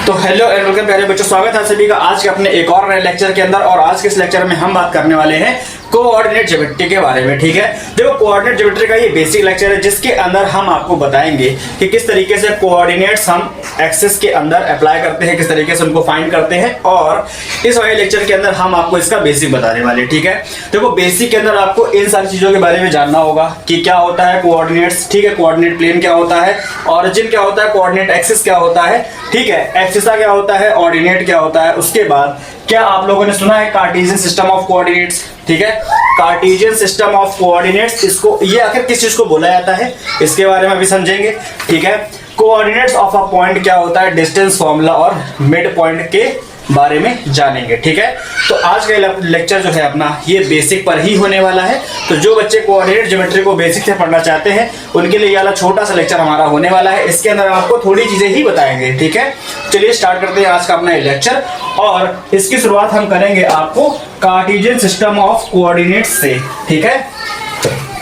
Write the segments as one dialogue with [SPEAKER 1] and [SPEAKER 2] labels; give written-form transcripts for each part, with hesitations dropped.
[SPEAKER 1] तो hello and welcome प्यारे बच्चों, स्वागत है सभी का आज के अपने एक और नए लेक्चर के अंदर। और आज के इस लेक्चर में हम बात करने वाले हैं कोऑर्डिनेट ज्योमेट्री के बारे में। ठीक है, देखो कोऑर्डिनेट ज्योमेट्री का ये बेसिक लेक्चर है जिसके अंदर हम आपको बताएंगे कि किस तरीके से कोऑर्डिनेट्स हम एक्सिस के अंदर अप्लाई करते हैं, किस तरीके से उनको फाइंड करते हैं। और इस वाले लेक्चर के अंदर हम आपको इसका बेसिक बताने वाले। ठीक है, देखो बेसिक के अंदर आपको इन सारी चीजों के बारे में जानना होगा कि क्या होता है कोऑर्डिनेट्स, ठीक है, कोऑर्डिनेट प्लेन क्या होता है, ऑरिजिन क्या होता है, कोऑर्डिनेट एक्सिस क्या होता है, ठीक है, एक्सिसा क्या होता है, ऑर्डिनेट क्या होता है। उसके बाद क्या आप लोगों ने सुना है कार्टेशियन सिस्टम ऑफ कोऑर्डिनेट्स। ठीक है, कार्टेशियन सिस्टम ऑफ कोऑर्डिनेट्स, इसको ये आखिर किस चीज को बोला जाता है इसके बारे में अभी समझेंगे। ठीक है, कोऑर्डिनेट्स ऑफ अ पॉइंट क्या होता है, डिस्टेंस फॉर्मूला और मिड पॉइंट के बारे में जानेंगे। ठीक है, तो आज का लेक्चर जो है अपना ये बेसिक पर ही होने वाला है। तो जो बच्चे कोऑर्डिनेट ज्योमेट्री को बेसिक से पढ़ना चाहते हैं उनके लिए ये वाला छोटा सा लेक्चर हमारा होने वाला है। इसके अंदर आपको थोड़ी चीजें ही बताएंगे। ठीक है, चलिए स्टार्ट करते हैं आज का अपना ये लेक्चर। और इसकी शुरुआत हम करेंगे आपको कार्टेशियन सिस्टम ऑफ कोऑर्डिनेट्स से। ठीक है,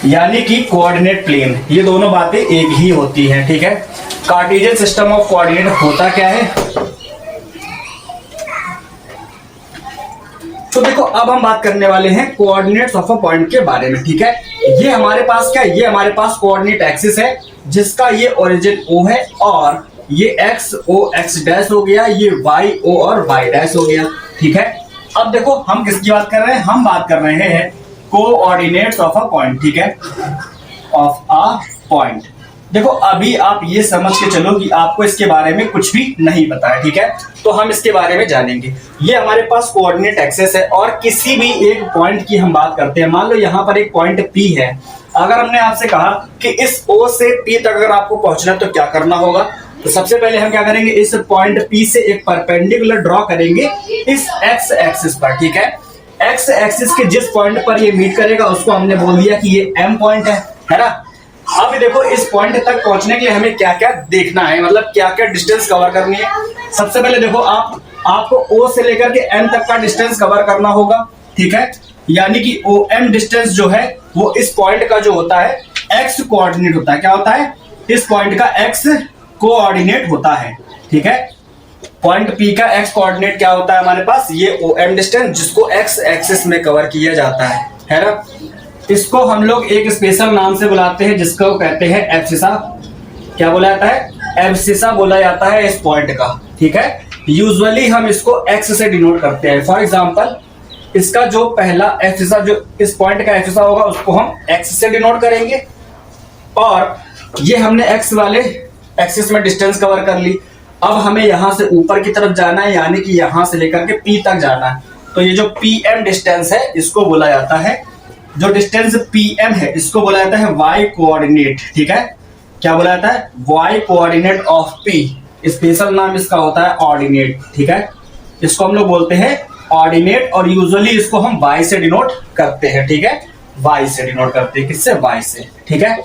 [SPEAKER 1] यानी कि कोऑर्डिनेट प्लेन, ये दोनों बातें एक ही होती हैं। ठीक है, कार्टेशियन सिस्टम ऑफ कोऑर्डिनेट होता क्या है। तो देखो अब हम बात करने वाले हैं कोऑर्डिनेट्स ऑफ अ पॉइंट के बारे में। ठीक है, ये हमारे पास क्या है, ये हमारे पास कोऑर्डिनेट एक्सिस है जिसका ये ओरिजिन O है और ये x o x डैश हो गया, ये y o और y डैश हो गया। ठीक है, अब देखो हम किसकी बात कर रहे हैं, हम बात कर रहे हैं कोऑर्डिनेट्स ऑफ अ पॉइंट। ठीक है, ऑफ अ पॉइंट। देखो अभी आप ये समझ के चलो कि आपको इसके बारे में कुछ भी नहीं पता है। ठीक है, तो हम इसके बारे में जानेंगे। ये हमारे पास कोऑर्डिनेट एक्सिस है और किसी भी एक पॉइंट की हम बात करते हैं। मान लो यहाँ पर एक पॉइंट P है, अगर हमने आपसे कहा कि इस O से P तक अगर आपको पहुंचना है तो क्या करना होगा। तो सबसे पहले हम क्या करेंगे, इस पॉइंट P से एक परपेंडिकुलर ड्रॉ करेंगे इस x एक्सिस पर। ठीक है, x एक्सिस के जिस पॉइंट पर ये मीट करेगा उसको हमने बोल दिया कि ये M पॉइंट है ना। अब देखो इस पॉइंट तक पहुंचने के लिए हमें क्या क्या देखना है, मतलब क्या क्या डिस्टेंस कवर करनी है। सबसे पहले देखो आपको O से लेकर के M तक का डिस्टेंस कवर करना होगा। ठीक है, यानी कि OM डिस्टेंस जो है वो इस पॉइंट का जो होता है x कोऑर्डिनेट होता है। क्या होता है, इस पॉइंट का x कोऑर्डिनेट होता है। ठीक है, पॉइंट P का x कोऑर्डिनेट क्या होता है हमारे पास, ये OM डिस्टेंस जिसको x एक्सिस में कवर किया जाता है ना। इसको हम लोग एक स्पेशल नाम से बुलाते हैं जिसको कहते हैं एब्सिसा। क्या बोला जाता है, एब्सिसा बोला जाता है इस पॉइंट का। ठीक है, यूजुअली हम इसको x से डिनोट करते हैं। फॉर एग्जांपल इसका जो पहला एब्सिसा, जो इस पॉइंट का एब्सिसा होगा उसको हम x से डिनोट करेंगे। और ये हमने x वाले एक्सिस में डिस्टेंस कवर कर ली। अब हमें यहां से ऊपर की तरफ जाना है, यानी कि यहां से लेकर के P तक जाना है। तो ये जो PM डिस्टेंस है इसको बोला जाता है, जो डिस्टेंस PM है इसको बोला जाता है y कोऑर्डिनेट। ठीक है, क्या बोला जाता है, y coordinate of P। Special नाम इसका होता है ऑर्डिनेट। ठीक है, इसको हम लोग बोलते हैं ऑर्डिनेट और यूजुअली इसको हम y से डिनोट करते हैं। ठीक है, y से डिनोट करते हैं, किससे, y से। ठीक है,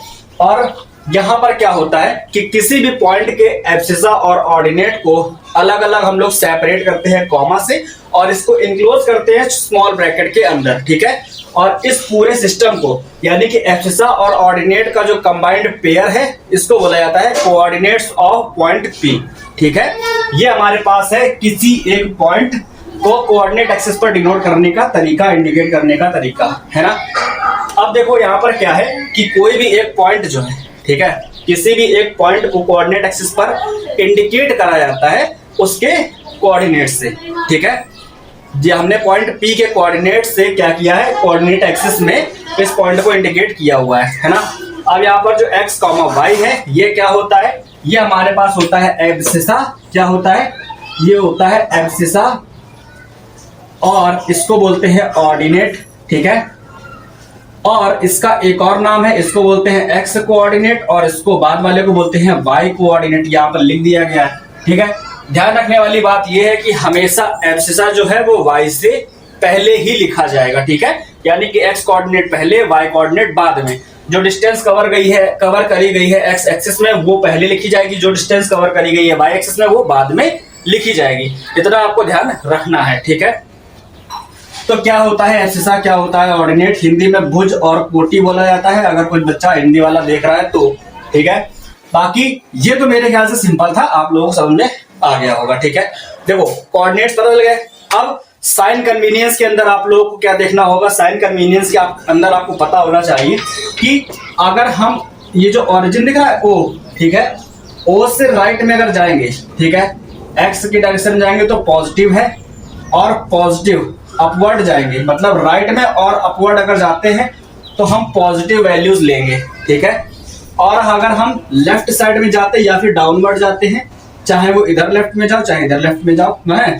[SPEAKER 1] और यहां पर क्या होता है कि किसी भी पॉइंट के एब्सिसा और ऑर्डिनेट को अलग अलग हम लोग सेपरेट करते हैं कॉमा से और इसको इनक्लोज करते हैं स्मॉल ब्रैकेट के अंदर। ठीक है, और इस पूरे सिस्टम को यानी कि एब्सिसा और ऑर्डिनेट का जो कंबाइंड पेयर है इसको बोला जाता है कोऑर्डिनेट्स ऑफ पॉइंट P। ठीक है, ये हमारे पास है किसी एक पॉइंट को कोऑर्डिनेट एक्सिस पर डिनोट करने का तरीका, इंडिकेट करने का तरीका, है ना। अब देखो यहाँ पर क्या है कि कोई भी एक पॉइंट जो है, ठीक है, किसी भी एक पॉइंट को कोऑर्डिनेट एक्सिस पर इंडिकेट करा जाता है उसके कोऑर्डिनेट से। ठीक है, जी हमने पॉइंट P के कोऑर्डिनेट से क्या किया है, कोऑर्डिनेट एक्सिस में इस पॉइंट को इंडिकेट किया हुआ है ना। अब यहाँ पर जो x, y है ये क्या होता है, ये हमारे पास होता है एब्सिसा। क्या होता है, ये होता है एब्सिसा और इसको बोलते हैं ऑर्डिनेट। ठीक है, और इसका एक और नाम है, इसको बोलते हैं x कोऑर्डिनेट और इसको बाद वाले को बोलते हैं y कोऑर्डिनेट। यहाँ पर लिख दिया गया है। ठीक है, ध्यान रखने वाली बात यह है कि हमेशा एब्सिसा जो है वो y से पहले ही लिखा जाएगा। ठीक है, यानी कि x कोऑर्डिनेट पहले, y कोऑर्डिनेट बाद में। जो डिस्टेंस कवर करी गई है x एक्सिस में वो पहले लिखी जाएगी, जो डिस्टेंस कवर करी गई है y एक्सिस में वो बाद में लिखी जाएगी। इतना आपको ध्यान रखना है। ठीक है, तो क्या होता है एब्सिसा, क्या होता है ऑर्डिनेट, हिंदी में भुज और कोटि बोला जाता है अगर कोई बच्चा हिंदी वाला देख रहा है तो। ठीक है, बाकी ये तो मेरे ख्याल से सिंपल था, आप लोगों को समझ में आ गया होगा। ठीक है, देखो कोऑर्डिनेट्स पता चल गए। अब साइन कन्वीनियंस के अंदर आप लोगों को क्या देखना होगा, साइन कन्वीनियंस के अंदर आपको पता होना चाहिए कि अगर हम ये जो ओरिजिन दिख रहा है ओ, ठीक है, ओ से राइट में अगर जाएंगे, ठीक है, एक्स की डायरेक्शन में जाएंगे तो पॉजिटिव है, और पॉजिटिव अपवर्ड जाएंगे, मतलब राइट में और अपवर्ड अगर जाते हैं तो हम पॉजिटिव वैल्यूज लेंगे। ठीक है, और अगर हम लेफ्ट साइड में जाते या फिर डाउनवर्ड जाते हैं, चाहे वो इधर लेफ्ट में जाओ चाहे इधर लेफ्ट में जाओ, है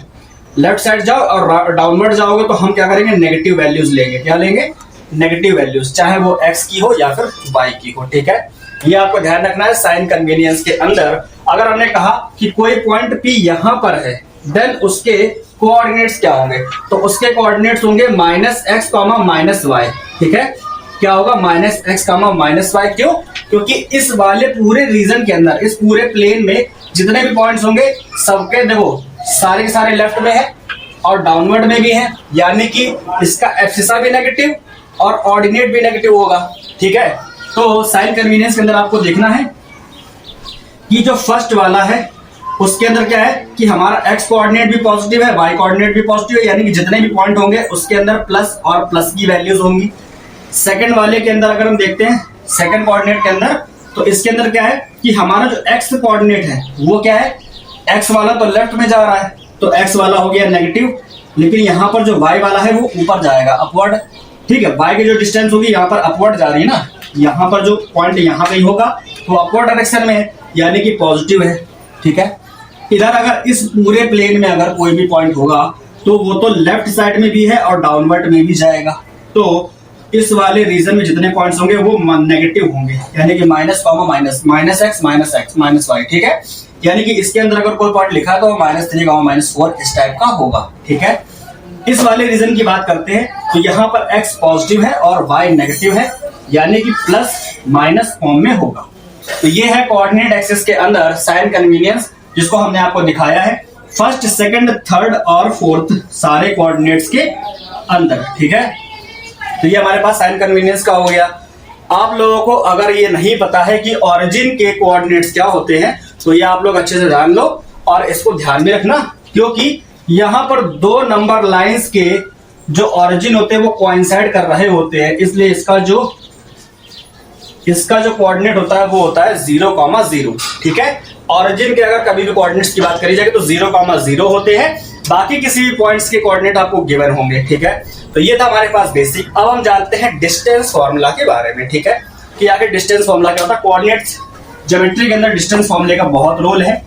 [SPEAKER 1] लेफ्ट साइड जाओ और डाउनवर्ड जाओगे तो हम क्या करेंगे, नेगेटिव वैल्यूज लेंगे। क्या लेंगे, नेगेटिव वैल्यूज, चाहे वो एक्स की हो या फिर वाई की हो। ठीक है, ये आपको ध्यान रखना है। साइन कन्वीनियंस के अंदर अगर हमने कहा कि कोई पॉइंट पी यहां पर है, देन उसके कोऑर्डिनेट्स क्या होंगे, तो उसके कोऑर्डिनेट्स होंगे -x, -y। ठीक है, क्या होगा, -x, -y। क्यों, क्योंकि इस वाले पूरे रीजन के अंदर, इस पूरे प्लेन में जितने भी पॉइंट्स होंगे सबके देखो सारे के सारे लेफ्ट में है और डाउनवर्ड में भी है, यानी कि इसका एब्सिसा भी नेगेटिव और ऑर्डिनेट भी नेगेटिव होगा। ठीक है, तो साइन कन्वीनियंस के अंदर आपको देखना है कि जो फर्स्ट वाला है उसके अंदर क्या है कि हमारा x कोऑर्डिनेट भी पॉजिटिव है, y कोऑर्डिनेट भी पॉजिटिव है, यानी कि जितने भी पॉइंट होंगे उसके अंदर प्लस और प्लस की वैल्यूज होंगी। सेकंड वाले के अंदर अगर हम देखते हैं, सेकंड कोऑर्डिनेट के अंदर, तो इसके अंदर क्या है कि हमारा जो x कोऑर्डिनेट है वो क्या है, x वाला तो लेफ्ट में जा रहा है तो x वाला हो गया नेगेटिव, लेकिन यहाँ पर जो y वाला है वो ऊपर जाएगा, अपवर्ड। ठीक है, y की जो डिस्टेंस होगी यहाँ पर अपवर्ड जा रही है ना, यहाँ पर जो पॉइंट यहाँ कहीं होगा तो अपवर्ड डायरेक्शन में है, यानी कि पॉजिटिव है। ठीक है, इधर अगर इस पूरे प्लेन में अगर कोई भी पॉइंट होगा तो वो तो लेफ्ट साइड में भी है और डाउनवर्ड में भी जाएगा, तो इस वाले रीजन में जितने पॉइंट्स होंगे वो नेगेटिव होंगे, यानी कि माइनस, -x, -y। ठीक है, यानी कि इसके अंदर अगर कोई पॉइंट लिखा है तो -3, -4 इस टाइप का होगा। ठीक है, इस वाले रीजन की बात करते हैं तो यहाँ पर x पॉजिटिव है और y नेगेटिव है, यानी कि प्लस माइनस फॉर्म में होगा। तो ये है कोऑर्डिनेट एक्सिस के अंदर साइन कन्वीनियंस, जिसको हमने आपको दिखाया है फर्स्ट, सेकंड, थर्ड और फोर्थ सारे कोऑर्डिनेट्स के अंदर। ठीक है, तो ये हमारे पास साइन कन्वीनियंस का हो गया। आप लोगों को अगर ये नहीं पता है कि ऑरिजिन के कोऑर्डिनेट्स क्या होते हैं तो ये आप लोग अच्छे से जान लो और इसको ध्यान में रखना, क्योंकि यहाँ पर 2 नंबर लाइंस के जो ऑरिजिन होते हैं वो कोइंसाइड कर रहे होते हैं, इसलिए इसका जो कोऑर्डिनेट होता है वो होता है 0,0। ठीक है, ऑरिजिन के अगर कभी भी कोऑर्डिनेट्स की बात करी जाए तो 0,0 होते हैं, बाकी किसी भी पॉइंट्स के कोऑर्डिनेट आपको गिवन होंगे। ठीक है, तो ये था हमारे पास बेसिक। अब हम जानते हैं डिस्टेंस फॉर्मूला के बारे में। ठीक है, कि आखिर डिस्टेंस फॉर्मूला क्या होता है। कोऑर्डिनेट्स ज्योमेट्री के अंदर डिस्टेंस फॉर्मूले का बहुत रोल है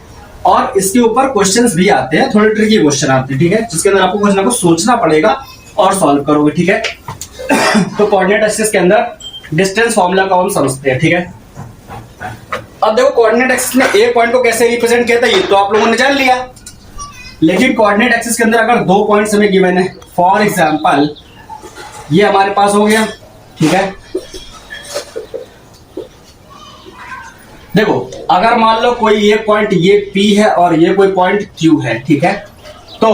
[SPEAKER 1] और इसके ऊपर क्वेश्चंस भी आते हैं, थोड़े ट्रिकी क्वेश्चन आते हैं। ठीक है, जिसके अंदर आपको कुछ ना कुछ सोचना पड़ेगा और सॉल्व करोगे। ठीक है, तो कोऑर्डिनेट एक्सिस के अंदर डिस्टेंस फॉर्मूला को हम समझते हैं। ठीक है, अब देखो कोऑर्डिनेट एक्सिस में एक पॉइंट को कैसे रिप्रेजेंट किया था ये तो आप लोगों ने जान लिया, लेकिन कोऑर्डिनेट एक्सिस के अंदर अगर 2 पॉइंट्स हमें गिवन है, फॉर एग्जांपल ये हमारे पास हो गया। ठीक है, देखो अगर मान लो कोई ये पॉइंट ये P है और ये कोई पॉइंट Q है। ठीक है, तो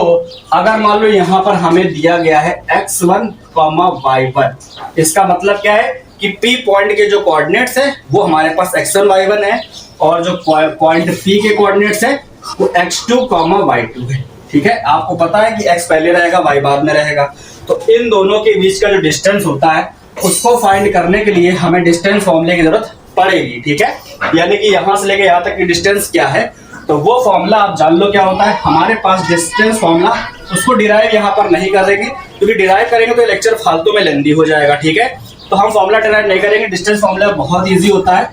[SPEAKER 1] अगर मान लो यहां पर हमें दिया गया है x1, y1, इसका मतलब क्या है कि P पॉइंट के जो कोऑर्डिनेट्स है वो हमारे पास x1, y1 है और जो पॉइंट P के कोऑर्डिनेट्स है वो x2, y2 है। ठीक है, आपको पता है कि x पहले रहेगा y बाद में रहेगा, तो इन दोनों के बीच का जो डिस्टेंस होता है उसको फाइंड करने के लिए हमें डिस्टेंस फॉर्मूले की जरूरत पड़ेगी। ठीक है, यानी कि यहां से लेके यहां तक की डिस्टेंस क्या है तो वो फॉर्मूला आप जान लो क्या होता है। हमारे पास डिस्टेंस फॉर्मूला, उसको डिराइव यहाँ पर नहीं करेंगे क्योंकि डिराइव करेंगे तो लेक्चर फालतू में लेंदी हो जाएगा। ठीक है, तो हम फॉर्मूला डिराइव नहीं करेंगे। डिस्टेंस फॉर्मूला बहुत ईजी होता है,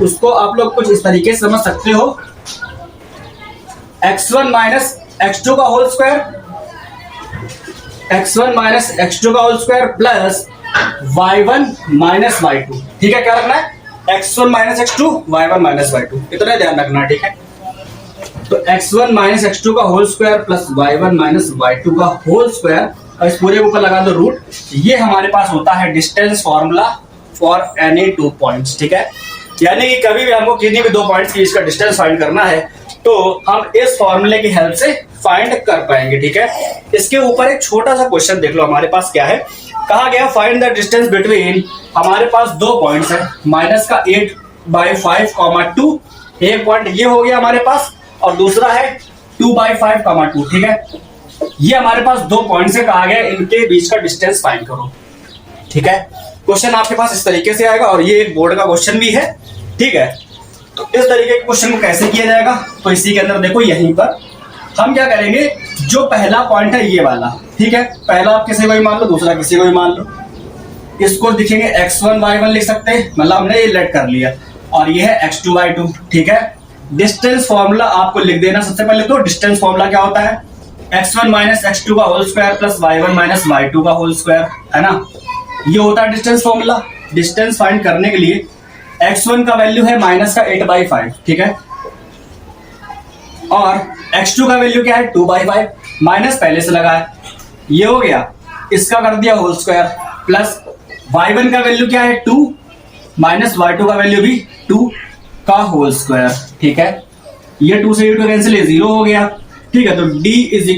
[SPEAKER 1] उसको आप लोग कुछ इस तरीके से समझ सकते हो, x1 माइनस x2 का whole square, x1 minus x2 का whole square plus y1 minus y2। ठीक है, क्या रखना है, x1 minus x2, y1 minus y2, इतना ध्यान रखना। ठीक है, तो x1 माइनस x2 का whole square plus y1 minus y2 का होल स्क्वायर और इस पूरे ऊपर लगा दो रूट। ये हमारे पास होता है distance formula for any 2 points. ठीक है, यानी कि कभी भी हमको किसी भी 2 पॉइंट्स की इसका डिस्टेंस फाइंड करना है तो हम इस फॉर्मूले की हेल्प से फाइंड कर पाएंगे। ठीक है, इसके ऊपर एक छोटा सा क्वेश्चन देख लो, हमारे पास क्या है, कहा गया फाइंड द डिस्टेंस बिटवीन, हमारे पास 2 पॉइंट्स है, माइनस का 8/5, 2, एक पॉइंट ये हो गया हमारे पास और दूसरा है 2/5 कॉमा 2, ठीक है। ये हमारे पास दो पॉइंट से कहा गया इनके बीच का डिस्टेंस फाइंड करो, ठीक है। क्वेश्चन आपके पास इस तरीके से आएगा और ये एक बोर्ड का क्वेश्चन भी है, ठीक है। तो इस तरीके के क्वेश्चन को कैसे किया जाएगा, तो इसी के अंदर देखो यहीं पर हम क्या करेंगे, जो पहला पॉइंट है ये वाला, ठीक है, पहला आप किसी को भी मान लो, दूसरा किसी को भी मान लो, इसको दिखेंगे x1 y1 लिख सकते हैं, मतलब हमने ये लेट कर लिया, और ये है x2 y2, ठीक है। डिस्टेंस फॉर्मूला आपको लिख देना सबसे पहले, तो डिस्टेंस फॉर्मूला क्या होता है, x1 माइनस x2 का whole square plus y1 minus y2 का होल स्क्वायर, है ना। ये होता है डिस्टेंस फॉर्मूला। डिस्टेंस फाइंड करने के लिए x1 का वैल्यू है माइनस का 8/5, ठीक है, और x2 का वैल्यू क्या है 2/5, माइनस पहले से लगा है, ये हो गया, इसका कर दिया होल स्क्वायर, प्लस y1 का वैल्यू क्या है 2, माइनस y2 का वैल्यू भी 2 का होल स्क्वायर, ठीक है। ये 2 से 2 कैंसिल, 0 हो गया, ठीक है। तो d इज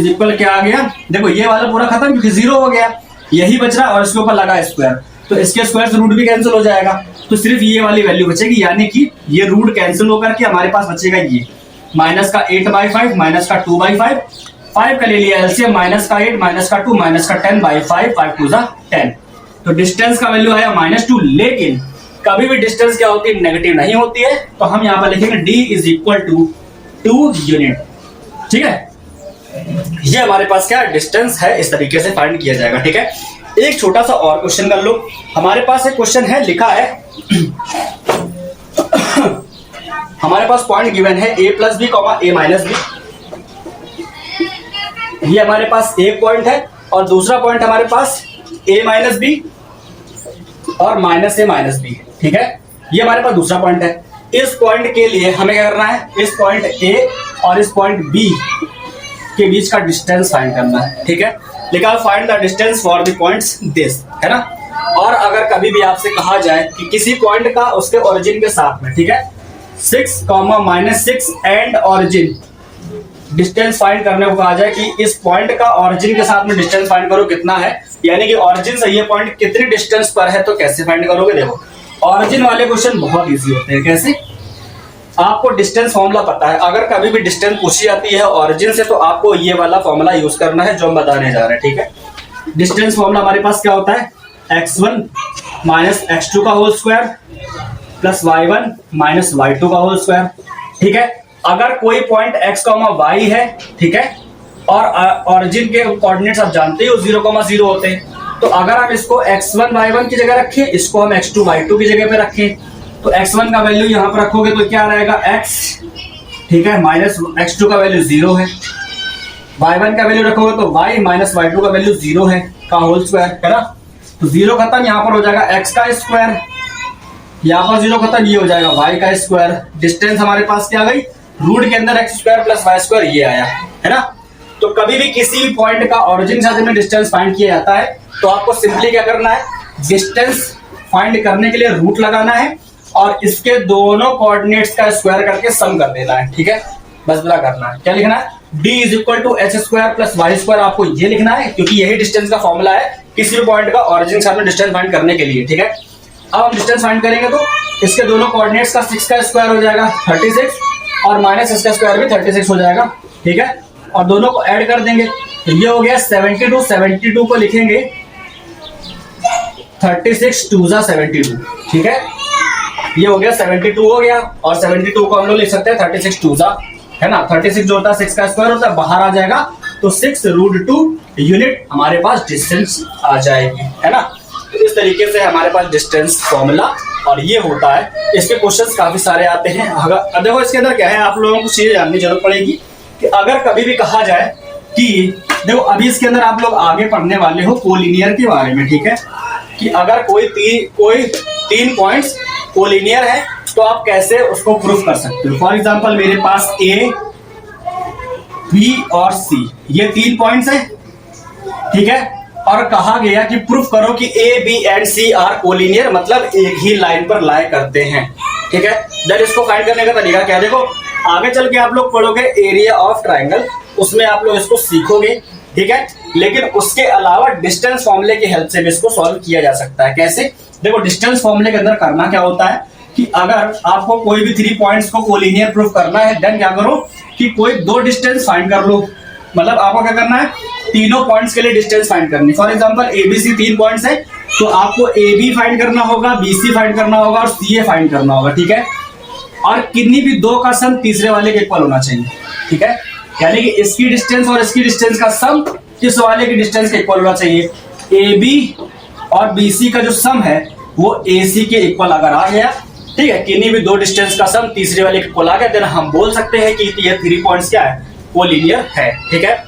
[SPEAKER 1] इक्वल क्या आ गया, देखो ये वाला पूरा खत्म क्योंकि 0 हो गया, यही बच रहा और इसके ऊपर लगा स्क्वायर, तो इसके स्क्वायर से रूट भी कैंसिल हो जाएगा, तो सिर्फ ये वाली वैल्यू बचेगी, यानी कि ये रूट कैंसिल होकर के हमारे पास बचेगा ये माइनस का 8/5 माइनस का 2/5, 5 का ले लिया एलसीएम, माइनस का 8 माइनस का 2 माइनस का 10/5, 5 2 10। तो डिस्टेंस का वैल्यू आया -2, लेकिन कभी भी डिस्टेंस क्या होती है, नेगेटिव नहीं होती है, तो हम यहाँ पर लिखेंगे d is equal to 2 unit, ठीक है। ये हमारे पास क्या डिस्टेंस है, इस तरीके से फाइंड किया जाएगा, ठीक है। एक छोटा सा और क्वेश्चन कर लो, हमारे पास एक क्वेश्चन है, लिखा है हमारे पास पॉइंट गिवन है a plus B comma a minus B, ये हमारे पास एक पॉइंट है, और दूसरा पॉइंट हमारे पास a माइनस बी और माइनस a माइनस बी, ठीक है। ये हमारे पास दूसरा पॉइंट है। इस पॉइंट के लिए हमें क्या करना है, इस पॉइंट a और इस पॉइंट b के बीच का डिस्टेंस फाइंड करना है, ठीक है। लिखा find the distance for the points this, है ना। और अगर कभी भी आपसे कहा जाए कि किसी पॉइंट का उसके ओरिजिन के साथ में, ठीक है, 6, -6 एंड ओरिजिन डिस्टेंस फाइंड करने को कहा जाए कि इस पॉइंट का ओरिजिन के साथ में डिस्टेंस फाइंड करो कितना है, यानी कि ओरिजिन से ये पॉइंट कितनी डिस्टेंस पर है, तो कैसे फाइंड करोगे, देखो ओरिजिन वाले क्वेश्चन बहुत इजी होते हैं। कैसे, आपको डिस्टेंस फॉर्मूला पता है, अगर कभी भी डिस्टेंस पूछी जाती है ओरिजिन से, तो आपको ये वाला फॉर्मूला यूज करना है जो हम बताने जा रहे हैं, ठीक है। डिस्टेंस फॉर्मूला हमारे पास क्या होता है, x1 माइनस x2 का whole square plus y1 minus y2 का होल स्क्वायर, ठीक है। अगर कोई पॉइंट x, y है, ठीक है, और ओरिजिन के कोऑर्डिनेट्स आप जानते हो 0,0 होते हैं, तो अगर हम इसको x1 y1 की जगह रखें, इसको हम x2 y2 की जगह पे रखें, तो x1 का वैल्यू यहाँ पर रखोगे तो क्या रहेगा x, ठीक है, माइनस x2 का वैल्यू 0 है, y1 का वैल्यू रखोगे तो y माइनस y2 का वैल्यू 0 है का होल स्क्वायर, है ना। तो 0 खत्म, यहाँ पर हो जाएगा x का स्क्वायर, यहाँ पर 0 खत्म, ये हो जाएगा y का स्क्वायर। डिस्टेंस हमारे पास क्या आ गई, रूट के अंदर x square plus y square ये आया, है ना। तो कभी भी किसी भी पॉइंट का ओरिजिन के साथ में डिस्टेंस फाइंड किया जाता है, तो आपको सिंपली क्या करना है, डिस्टेंस फाइंड करने के लिए रूट लगाना है और इसके दोनों कोऑर्डिनेट्स का स्क्वायर करके सम कर देना है, ठीक है। बस बड़ा करना है, क्या लिखना है, d is equal to h square plus y square, आपको ये लिखना है क्योंकि यही डिस्टेंस का फॉर्मूला है किसी भी पॉइंट का ओरिजिन के साथ में डिस्टेंस फाइंड करने के लिए, ठीक है। अब हम डिस्टेंस फाइंड करेंगे तो इसके दोनों कोऑर्डिनेट्स का 6 का स्क्वायर हो जाएगा 36 और माइनस इसका स्क्वायर भी 36 हो जाएगा, ठीक है, और दोनों को ऐड कर देंगे तो ये हो गया 72, 72 को लिखेंगे 36 2 जा 72, ठीक है, ये हो गया 72 हो गया, और 72 को हम लोग लिख सकते हैं 36 2 जा, है ना। 36 जो होता है 6 का स्क्वायर होता है, बाहर आ जाएगा तो 6√2 यूनिट हमारे पास डिस्टेंस आ जाएगी, है ना। तो इस तरीके से हमारे पास डिस्टेंस फॉर्मूला और ये होता है। इसके क्वेश्चंस काफी सारे आते हैं। अगर देखो इसके अंदर क्या है, आप लोगों को चीजें जानने की जरूरत पड़ेगी कि अगर कभी भी कहा जाए कि देखो अभी इसके अंदर आप लोग आगे पढ़ने वाले हो कोलिनियर के बारे में, ठीक है, कि अगर कोई तीन पॉइंट्स कोलिनियर है तो आप कैसे उसको प्रूफ कर सकते हो। फॉर एग्जांपल मेरे पास ए, बी और सी ये 3 पॉइंट्स हैं, ठीक है, और कहा गया कि प्रूफ करो कि A, B and C are collinear, मतलब एक ही लाइन पर लाई करते हैं, ठीक है। देन इसको फाइंड करने का तरीका क्या, देखो आगे चल के आप लोग पढ़ोगे एरिया ऑफ ट्राइंगल, उसमें आप लोग इसको सीखोगे, ठीक है, लेकिन उसके अलावा डिस्टेंस फॉर्मूले की हेल्प से भी इसको सॉल्व किया जा सकता है। कैसे, देखो डिस्टेंस फॉर्मूले के अंदर करना क्या होता है कि अगर आपको कोई भी 3 पॉइंट्स को कोलिनियर प्रूफ करना है, देन क्या करो कि कोई 2 डिस्टेंस फाइंड कर लो। मतलब आपको क्या करना है, तीनों पॉइंट्स के लिए डिस्टेंस फाइंड करनी। फॉर एग्जांपल ABC 3 पॉइंट्स है, तो आपको AB फाइंड करना होगा, BC फाइंड करना होगा और CA फाइंड करना होगा, ठीक है। और किन्हीं भी 2 का सम तीसरे वाले के इक्वल होना चाहिए, ठीक है। यानी कि इसकी डिस्टेंस और इसकी डिस्टेंस का सम किस वाले की डिस्टेंस के इक्वल होना चाहिए। AB और BC का जो सम है वो AC के इक्वल अगर आ गया, ठीक है, किन्हीं भी 2 डिस्टेंस का सम तीसरे वाले के इक्वल आ गया, देन हम बोल सकते हैं कि ये 3 पॉइंट्स क्या है, कोलिनियर है, ठीक है।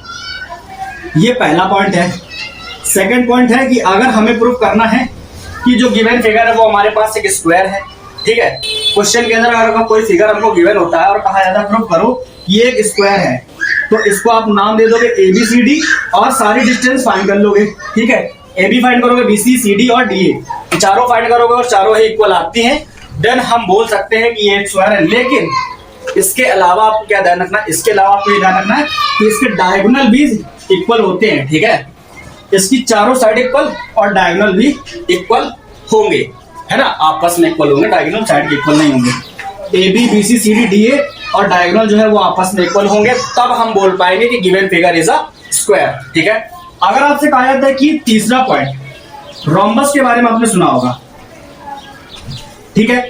[SPEAKER 1] ये पहला पॉइंट है। सेकंड पॉइंट है कि अगर हमें प्रूफ करना है कि जो गिवन फिगर है वो हमारे पास एक स्क्वायर है, ठीक है। क्वेश्चन के अंदर अगर कोई फिगर हमको गिवन होता है और कहा जाता है प्रूफ करो कि ये एक स्क्वायर है, तो इसको आप नाम दे दोगे ABCD और सारी डिस्टेंस फाइंड कर लोगे, ठीक है। AB फाइंड करोगे, BC CD और DA चारों फाइंड करोगे और चारों ही इक्वल आती हैं, देन हम बोल सकते हैं कि ये एक स्क्वायर है। लेकिन इसके अलावा आपको क्या ध्यान रखना है, इसके अलावा आपको ये ध्यान रखना है कि इसके डायगोनल भी इक्वल होते हैं, ठीक है। इसकी चारों साइड इक्वल और डायगोनल भी इक्वल होंगे, है ना, आपस में इक्वल होंगे, डायगोनल साइड के इक्वल नहीं होंगे। AB BC CD DA और डायगोनल जो है वो आपस में इक्वल होंगे, तब हम बोल पाएंगे कि given figure is a square, ठीक है। अगर आपसे कहा जाता है कि तीसरा पॉइंट रोम्बस के बारे में आपने सुना होगा, ठीक है।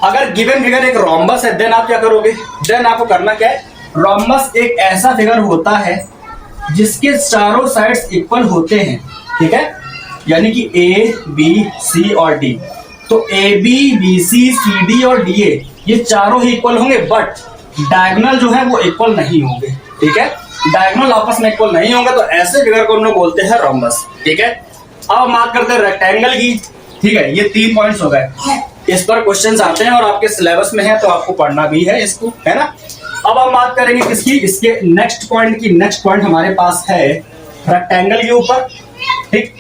[SPEAKER 1] अगर गिवन फिगर एक रोम्बस है, देन आप क्या करोगे, देन आपको करना क्या है, रोम्बस एक ऐसा फिगर होता है जिसके चारों साइड्स इक्वल होते हैं, ठीक है। यानी कि A B C और D, तो AB BC CD और DA ये चारों ही इक्वल होंगे, बट डायगोनल जो है वो इक्वल नहीं होंगे, ठीक है। डायगोनल आपस में इक्वल नहीं होंगे, तो ऐसे फिगर को हम लोग बोलते हैं रोम्बस, ठीक है। अब हम बात करते हैं रेक्टेंगल की, ठीक है। ये 3 पॉइंट्स हो गए, इस पर क्वेश्चंस आते हैं और आपके सिलेबस में है, तो आपको पढ़ना भी है इसको, है ना। अब हम बात करेंगे किसकी, इसके नेक्स्ट पॉइंट की। नेक्स्ट पॉइंट हमारे पास है रेक्टेंगल के ऊपर, ठीक।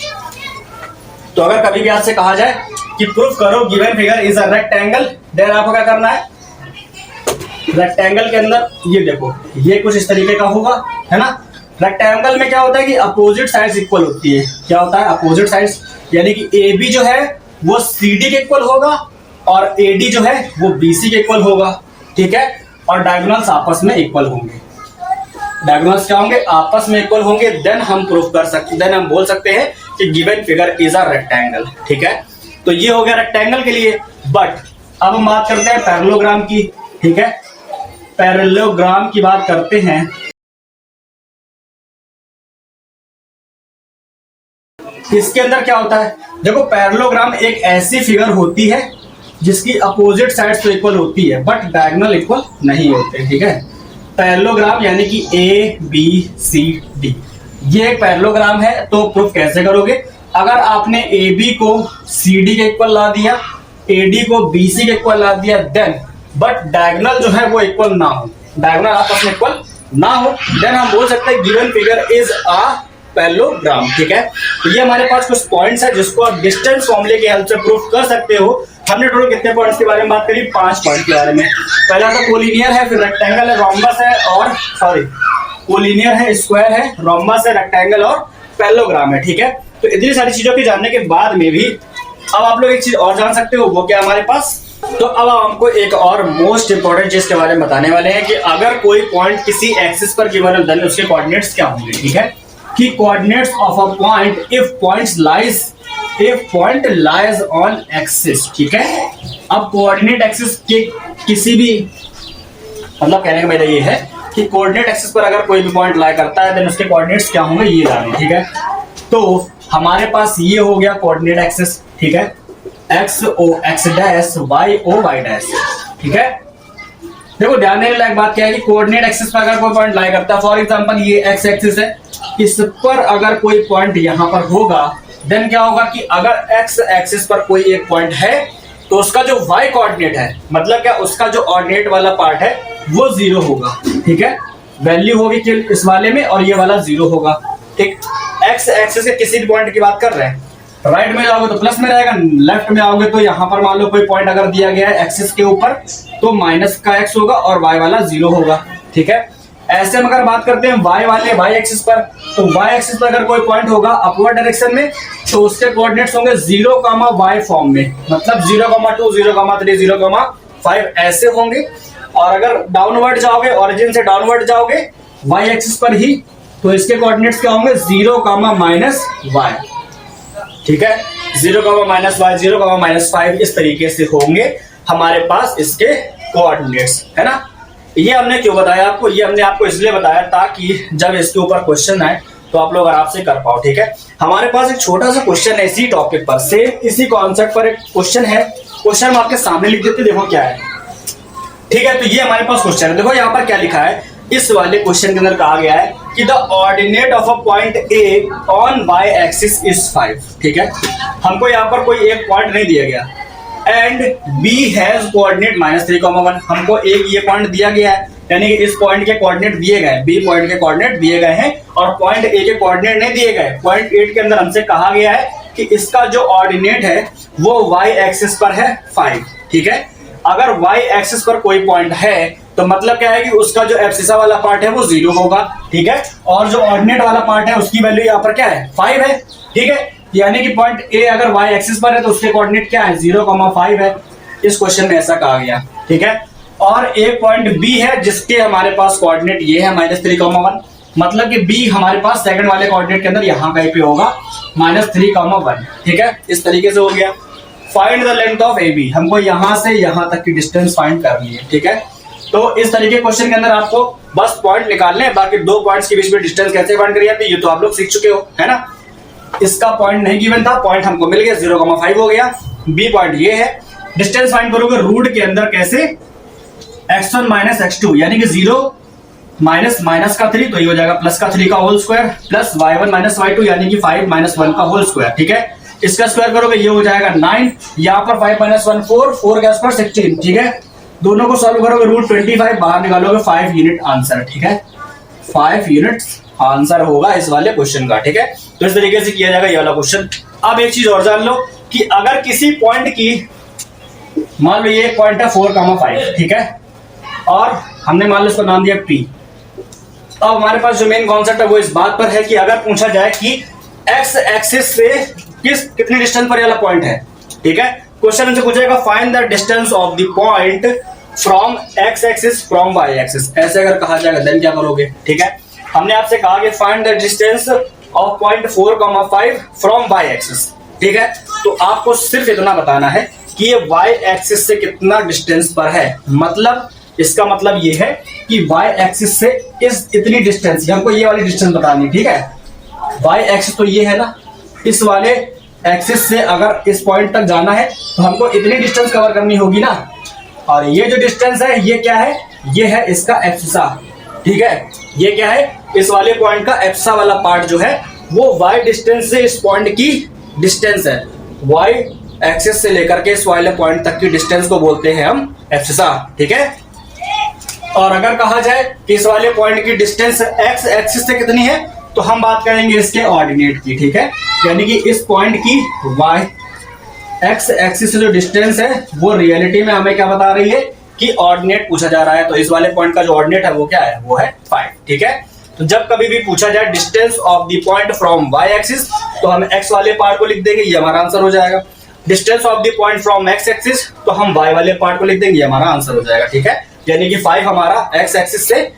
[SPEAKER 1] तो अगर कभी भी आपसे कहा जाए कि प्रूफ करो given figure is a rectangle, then आपको क्या करना है, रेक्टेंगल के अंदर ये देखो, ये कुछ इस तरीके का होगा, है ना। रेक्टेंगल में क्या होता है कि अपोजिट साइड्स इक्वल होती है। क्या होता है, अपोजिट साइड्स, यानी कि AB जो है वो CD के इक्वल होगा और AD जो है वो BC के इक्वल होगा, ठीक है। और डायगोनल्स आपस में इक्वल होंगे। डायगोनल्स क्या होंगे, आपस में इक्वल होंगे, देन हम प्रूफ कर सकते, देन हम बोल सकते हैं कि given figure is a rectangle, ठीक है। तो ये हो गया रेक्टेंगल के लिए। बट अब हम बात करते हैं पैरेललोग्राम की, ठीक है। पैरेललोग्राम की बात करते हैं, इसके अंदर क्या होता है, देखो पैरेललोग्राम एक ऐसी फिगर होती है जिसकी अपोजिट साइड्स तो इक्वल होती है बट डायगोनल इक्वल नहीं होते, ठीक है। पैरेललोग्राम यानी कि ABCD ये एक पैरेललोग्राम है। तो प्रूफ कैसे करोगे, अगर आपने AB को CD के इक्वल ला दिया, AD को BC के इक्वल ला दिया, देन बट डायगोनल जो है वो इक्वल ना हो, डायगोनल आपस में इक्वल ना हो, देन हम बोल सकते हैं given figure is a parallelogram, ठीक है। तो ये हमारे पास कुछ पॉइंट्स है जिसको आप डिस्टेंस फॉर्मूले की हेल्प से प्रूफ कर सकते हो। हमने टोटल कितने पॉइंट्स के बारे में बात करी, 5 पॉइंट के बारे में। पहला तो कोलिनियर है, फिर रेक्टेंगल है, रोम्बस है और कोलिनियर है, स्क्वायर है, रोम्बस है, रेक्टेंगल और पैरेललोग्राम है, ठीक है। तो इतनी सारी चीजों के जानने के बाद में भी अब आप लोग एक चीज और जान सकते हो, वो क्या हमारे पास, तो अब हमको एक और मोस्ट इंपोर्टेंट चीज के बारे में बताने वाले हैं कि अगर कोई पॉइंट किसी एक्सिस पर गिवन है, देन उसके कोऑर्डिनेट्स क्या होंगे, ठीक है। कि coordinates of a point if point lies on axis, ठीक है। अब कोऑर्डिनेट एक्सिस के किसी भी, मतलब कहने का मेरा ये है कि कोऑर्डिनेट एक्सिस पर अगर कोई भी पॉइंट लाई करता है, देन उसके कोऑर्डिनेट्स क्या होंगे ये जाने, ठीक है। तो हमारे पास ये हो गया कोऑर्डिनेट एक्सिस, ठीक है। XO X dash, YO Y dash, ठीक है। देखो ध्यान देने लायक बात क्या है कि कोऑर्डिनेट एक्सिस पर अगर कोई पॉइंट लाई करता है, फॉर एग्जांपल ये X एक्सिस है, इस पर अगर कोई पॉइंट यहाँ पर होगा, देन क्या होगा कि अगर X एक्सिस पर कोई एक पॉइंट है तो उसका जो Y कोऑर्डिनेट है, मतलब क्या उसका जो ऑर्डिनेट वाला पार्ट है वो 0 होगा, ठीक है। वैल्यू होगी कि इस वाले में और ये वाला 0 होगा, ठीक। X एक्सिस के किसी भी पॉइंट की बात कर रहे हैं, राइट में जाओगे तो प्लस में रहेगा, लेफ्ट में आओगे तो यहाँ पर मान लो कोई पॉइंट अगर दिया गया है एक्सिस के ऊपर तो माइनस का x होगा और y वाला 0 होगा, ठीक है। ऐसे में अगर बात करते हैं y एक्सिस पर, तो y एक्सिस पर अगर कोई पॉइंट होगा अपवर्ड डायरेक्शन में तो उसके कोऑर्डिनेट्स होंगे 0, y फॉर्म में, मतलब 0,2, 0,3, 5 ऐसे होंगे, और अगर डाउनवर्ड जाओगे, ओरिजिन से डाउनवर्ड जाओगे वाई एक्सिस पर ही, तो इसके कोऑर्डिनेट्स क्या होंगे 0, -y। ठीक है, 0, -y, 0, -5 इस तरीके से होंगे हमारे पास इसके कोऑर्डिनेट्स, है ना। ये हमने क्यों बताया आपको, ये हमने आपको इसलिए बताया ताकि जब इसके ऊपर क्वेश्चन आए तो आप लोग आराम से कर पाओ। ठीक है, हमारे पास एक छोटा सा क्वेश्चन है इसी टॉपिक पर, सेम इसी कॉन्सेप्ट पर एक क्वेश्चन है। क्वेश्चन हम आपके सामने लिख देते, देखो क्या है। ठीक है, तो ये हमारे पास क्वेश्चन है, देखो यहाँ पर क्या लिखा है। इस वाले क्वेश्चन के अंदर कहा गया है कि the ordinate of a point A on Y axis is 5। ठीक है, हमको यहाँ पर कोई एक पॉइंट नहीं दिया गया, एंड बी हैज कोऑर्डिनेट -3, 1। हमको एक ये पॉइंट दिया गया है, यानी कि इस पॉइंट के कोऑर्डिनेट दिए गए, बी पॉइंट के कोऑर्डिनेट दिए गए हैं, और पॉइंट ए के कोऑर्डिनेट नहीं दिए गए। पॉइंट 8 के अंदर हमसे कहा गया है कि इसका जो ऑर्डिनेट है वो वाई एक्सिस पर है 5। ठीक है, अगर वाई एक्सिस पर कोई पॉइंट है तो मतलब क्या है कि उसका जो एब्सिसा वाला पार्ट है वो 0 होगा। ठीक है, और जो ऑर्डिनेट वाला पार्ट है उसकी वैल्यू यहाँ पर क्या है 5 है। ठीक है, यानी कि पॉइंट ए अगर वाई एक्सिस पर है तो उसके कोऑर्डिनेट क्या है 0, 5 है। इस क्वेश्चन में ऐसा कहा गया। ठीक है, और एक पॉइंट बी है जिसके हमारे पास कोऑर्डिनेट ये है -3, 1। मतलब कि बी हमारे पास सेकंड वाले कोऑर्डिनेट के अंदर यहाँ कहीं पे होगा -3, 1। ठीक है, इस तरीके से हो गया। Find the length of A B, हमको यहाँ से यहाँ तक की डिस्टेंस फाइंड करनी है। ठीक है, तो इस तरीके क्वेश्चन के अंदर आपको बस पॉइंट निकालने हैं, बाकी दो पॉइंट्स के बीच में डिस्टेंस कैसे फाइंड करी जाती है ये तो आप लोग सीख चुके हो, है ना। इसका पॉइंट नहीं गिवन था, पॉइंट हमको मिल गया 0, 5 हो गया। बी पॉइंट ये है, डिस्टेंस फाइंड करोगे रूट के अंदर कैसे, x1 - x2 यानी कि 0 माइनस का 3 तो ये हो जाएगा +3 का whole square, plus y1 - y2 यानी कि 5 - 1 का होल स्क्वायर। ठीक है, इसका स्क्वायर करोगे ये हो जाएगा 9, यहाँ पर 5 - 1 4 के आसपास 16। ठीक है, दोनों को सॉल्व करोगे रूट 25 बाहर निकालोगे 5 यूनिट आंसर। ठीक है, 5 यूनिट्स आंसर होगा इस वाले क्वेश्चन का। ठीक है, तो इस तरीके से किया जाएगा ये वाला क्वेश्चन। अब एक चीज और जान लो कि अगर किसी पॉइंट की, मान लो ये पॉइंट है 4, 5। ठीक है, और हमने मान लो इसको नाम दिया P। अब हमारे पास जो मेन कॉन्सेप्ट है वो इस बात पर है कि अगर पूछा जाए कि एक्स एक्सिस से कितनी डिस्टेंस पर वाला पॉइंट है। ठीक है, क्वेश्चन हमसे पूछेगा find the distance of the point from X axis from Y axis. ऐसे अगर कहा जाएगा देन क्या करोगे। ठीक है, हमने आपसे कहा कि find the distance of point 4, 5 from Y axis. ठीक है, तो आपको सिर्फ इतना बताना है कि ये वाई एक्सिस से कितना डिस्टेंस पर है। मतलब इसका मतलब ये है कि वाई एक्सिस से इतनी डिस्टेंस, हमको ये वाली डिस्टेंस बतानी। ठीक है, वाई एक्सिस तो ये है ना, इस वाले एक्सिस से अगर इस पॉइंट तक जाना है तो हमको इतनी डिस्टेंस कवर करनी होगी ना। और ये जो डिस्टेंस है ये क्या है, ये है इसका एब्सिसा। ठीक है, ये क्या है, इस वाले पॉइंट का एब्सिसा वाला पार्ट जो है वो वाई डिस्टेंस से इस पॉइंट की डिस्टेंस है। वाई एक्सिस से लेकर के इस वाले पॉइंट तक की डिस्टेंस को बोलते हैं हम एब्सिसा। ठीक है, और अगर कहा जाए कि इस वाले पॉइंट की डिस्टेंस एक्स एक्सिस से कितनी है तो हम बात करेंगे इसके ऑर्डिनेट की। ठीक है, यानी कि इस पॉइंट की वाई एक्स एक्सिस से जो डिस्टेंस है वो रियलिटी में हमें क्या बता रही है कि ऑर्डिनेट पूछा जा रहा है। तो इस वाले पॉइंट का जो ऑर्डिनेट है वो क्या है, वो है 5। ठीक है, तो जब कभी भी पूछा जाए distance of the point from Y axis तो हम एक्स वाले पार्ट को लिख देंगे, ये हमारा आंसर हो जाएगा। Distance of the point from X axis तो हम वाई वाले पार्ट को लिख देंगे, ये हमारा आंसर हो जाएगा। ठीक है, यानी कि 5 हमारा एक्स एक्सिस से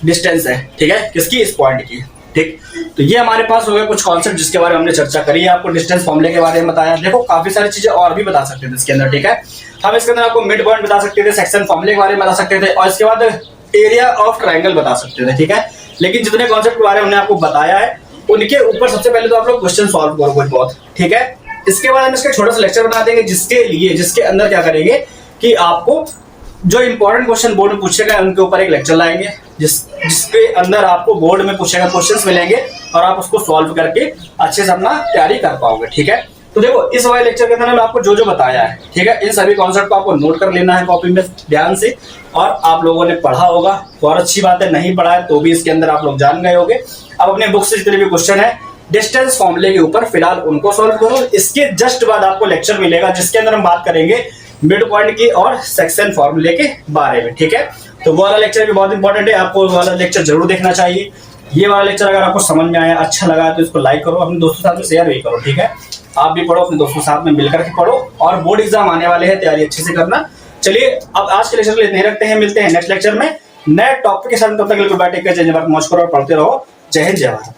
[SPEAKER 1] डिस्टेंस है। ठीक है, किसकी, इस पॉइंट की। ठीक, तो ये हमारे पास हो गए कुछ कॉन्सेप्ट जिसके बारे में हमने चर्चा करी है। आपको डिस्टेंस फॉर्मूले के बारे में बताया, देखो काफी सारी चीजें और भी बता सकते थे इसके अंदर। ठीक है, हम इसके अंदर आपको मिड पॉइंट बता सकते थे, सेक्शन फॉर्मूले के बारे में बता सकते थे, और इसके बाद एरिया ऑफ ट्राइंगल बता सकते थे। ठीक है, लेकिन जितने कॉन्सेप्ट के बारे में हमने आपको बताया है उनके ऊपर सबसे पहले तो आप लोग क्वेश्चन सॉल्व करो कुछ बहुत। ठीक है, इसके बाद हम इसका छोटा सा लेक्चर बना देंगे जिसके अंदर क्या करेंगे कि आपको जो इंपॉर्टेंट क्वेश्चन बोर्ड में पूछेगा उनके ऊपर एक लेक्चर लाएंगे जिसके अंदर आपको बोर्ड में पूछेगा क्वेश्चंस मिलेंगे और आप उसको सॉल्व करके अच्छे से अपना तैयारी कर पाओगे। ठीक है, तो देखो इस वाले लेक्चर के अंदर मैं आपको जो जो बताया है, ठीक है, इन सभी कॉन्सेप्ट को आपको नोट कर लेना है कॉपी में ध्यान से। और आप लोगों ने पढ़ा होगा तो और अच्छी बात है, नहीं पढ़ा है तो भी इसके अंदर आप लोग जान गए होंगे। अब अपने बुक से जितने भी क्वेश्चन है डिस्टेंस फॉर्मूले के ऊपर फिलहाल उनको सॉल्व करो। इसके जस्ट बाद आपको लेक्चर मिलेगा जिसके अंदर हम बात करेंगे मिड पॉइंट की और सेक्शन फॉर्मूले के बारे में। ठीक है, तो वो वाला लेक्चर भी बहुत इंपॉर्टेंट है, आपको वो वाला लेक्चर जरूर देखना चाहिए। ये वाला लेक्चर अगर आपको समझ में आया, अच्छा लगा तो इसको लाइक करो, अपने दोस्तों के साथ में शेयर भी करो। ठीक है, आप भी पढ़ो, अपने दोस्तों के साथ में मिलकर के पढ़ो, और बोर्ड एग्जाम आने वाले हैं, तैयारी अच्छे से करना। चलिए अब आज के लेक्चर के लिए इतने ही रखते हैं, मिलते हैं नेक्स्ट लेक्चर में नए टॉपिक के साथ। तब तक के लिए गुड बाय, टेक केयर, जय हिंद, मौज करो और पढ़ते रहो। जय हिंद, जय भारत।